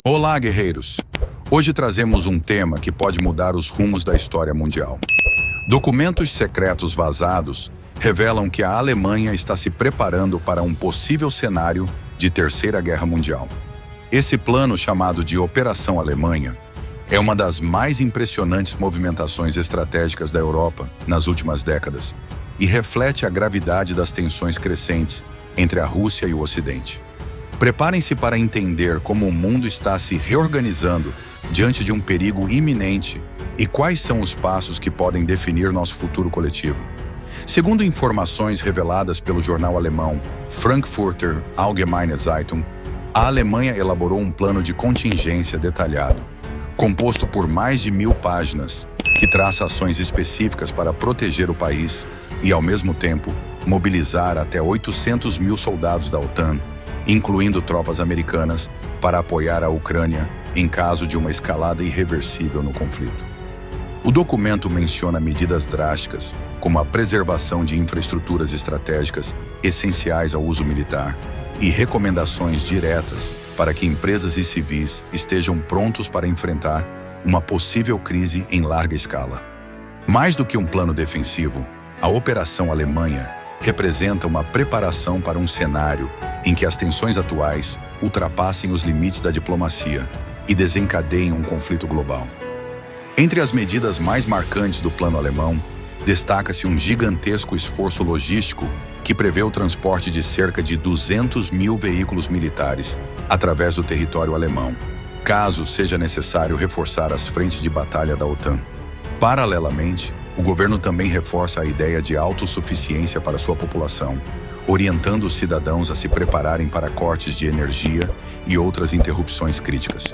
Olá, guerreiros! Hoje trazemos um tema que pode mudar os rumos da história mundial. Documentos secretos vazados revelam que a Alemanha está se preparando para um possível cenário de Terceira Guerra Mundial. Esse plano, chamado de Operação Alemanha, é uma das mais impressionantes movimentações estratégicas da Europa nas últimas décadas e reflete a gravidade das tensões crescentes entre a Rússia e o Ocidente. Preparem-se para entender como o mundo está se reorganizando diante de um perigo iminente e quais são os passos que podem definir nosso futuro coletivo. Segundo informações reveladas pelo jornal alemão Frankfurter Allgemeine Zeitung, a Alemanha elaborou um plano de contingência detalhado, composto por mais de 1000 páginas, que traça ações específicas para proteger o país e, ao mesmo tempo, mobilizar até 800 mil soldados da OTAN, incluindo tropas americanas, para apoiar a Ucrânia em caso de uma escalada irreversível no conflito. O documento menciona medidas drásticas, como a preservação de infraestruturas estratégicas essenciais ao uso militar e recomendações diretas para que empresas e civis estejam prontos para enfrentar uma possível crise em larga escala. Mais do que um plano defensivo, a Operação Alemanha representa uma preparação para um cenário em que as tensões atuais ultrapassem os limites da diplomacia e desencadeiem um conflito global. Entre as medidas mais marcantes do plano alemão, destaca-se um gigantesco esforço logístico que prevê o transporte de cerca de 200 mil veículos militares através do território alemão, caso seja necessário reforçar as frentes de batalha da OTAN. Paralelamente, o governo também reforça a ideia de autossuficiência para sua população, orientando os cidadãos a se prepararem para cortes de energia e outras interrupções críticas.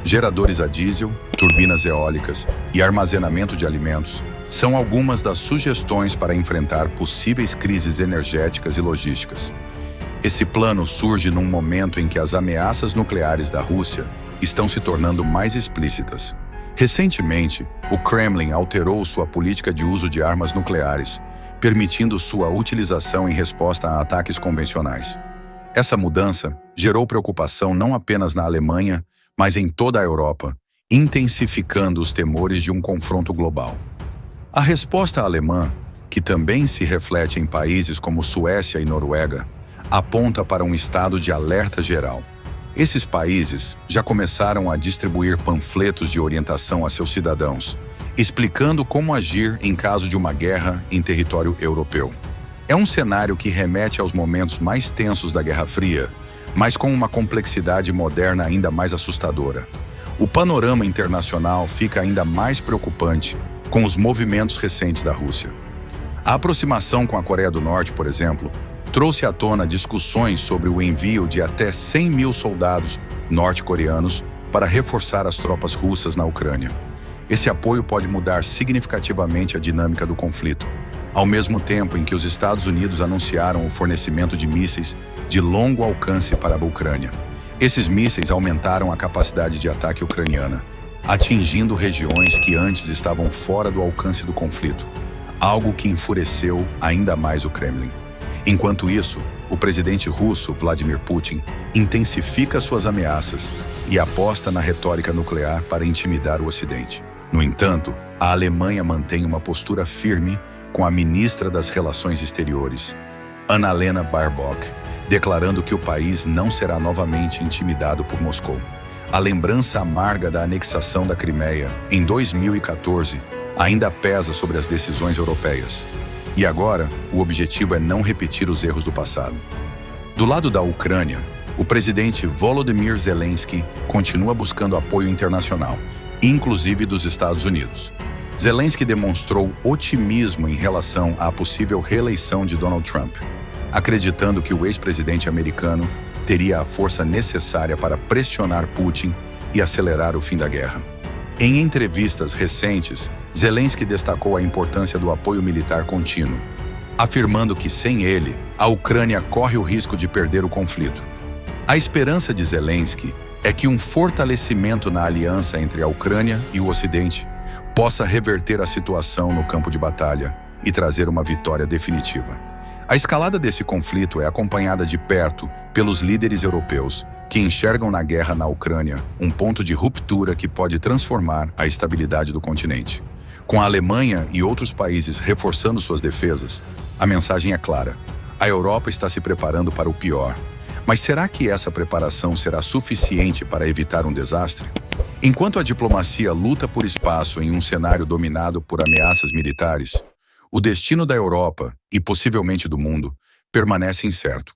Geradores a diesel, turbinas eólicas e armazenamento de alimentos são algumas das sugestões para enfrentar possíveis crises energéticas e logísticas. Esse plano surge num momento em que as ameaças nucleares da Rússia estão se tornando mais explícitas. Recentemente, o Kremlin alterou sua política de uso de armas nucleares, permitindo sua utilização em resposta a ataques convencionais. Essa mudança gerou preocupação não apenas na Alemanha, mas em toda a Europa, intensificando os temores de um confronto global. A resposta alemã, que também se reflete em países como Suécia e Noruega, aponta para um estado de alerta geral. Esses países já começaram a distribuir panfletos de orientação a seus cidadãos, explicando como agir em caso de uma guerra em território europeu. É um cenário que remete aos momentos mais tensos da Guerra Fria, mas com uma complexidade moderna ainda mais assustadora. O panorama internacional fica ainda mais preocupante com os movimentos recentes da Rússia. A aproximação com a Coreia do Norte, por exemplo, trouxe à tona discussões sobre o envio de até 100 mil soldados norte-coreanos para reforçar as tropas russas na Ucrânia. Esse apoio pode mudar significativamente a dinâmica do conflito, ao mesmo tempo em que os Estados Unidos anunciaram o fornecimento de mísseis de longo alcance para a Ucrânia. Esses mísseis aumentaram a capacidade de ataque ucraniana, atingindo regiões que antes estavam fora do alcance do conflito, algo que enfureceu ainda mais o Kremlin. Enquanto isso, o presidente russo Vladimir Putin intensifica suas ameaças e aposta na retórica nuclear para intimidar o Ocidente. No entanto, a Alemanha mantém uma postura firme com a ministra das Relações Exteriores, Annalena Baerbock, declarando que o país não será novamente intimidado por Moscou. A lembrança amarga da anexação da Crimeia, em 2014, ainda pesa sobre as decisões europeias. E agora, o objetivo é não repetir os erros do passado. Do lado da Ucrânia, o presidente Volodymyr Zelensky continua buscando apoio internacional, inclusive dos Estados Unidos. Zelensky demonstrou otimismo em relação à possível reeleição de Donald Trump, acreditando que o ex-presidente americano teria a força necessária para pressionar Putin e acelerar o fim da guerra. Em entrevistas recentes, Zelensky destacou a importância do apoio militar contínuo, afirmando que, sem ele, a Ucrânia corre o risco de perder o conflito. A esperança de Zelensky é que um fortalecimento na aliança entre a Ucrânia e o Ocidente possa reverter a situação no campo de batalha e trazer uma vitória definitiva. A escalada desse conflito é acompanhada de perto pelos líderes europeus, que enxergam na guerra na Ucrânia um ponto de ruptura que pode transformar a estabilidade do continente. Com a Alemanha e outros países reforçando suas defesas, a mensagem é clara: a Europa está se preparando para o pior. Mas será que essa preparação será suficiente para evitar um desastre? Enquanto a diplomacia luta por espaço em um cenário dominado por ameaças militares, o destino da Europa, e possivelmente do mundo, permanece incerto.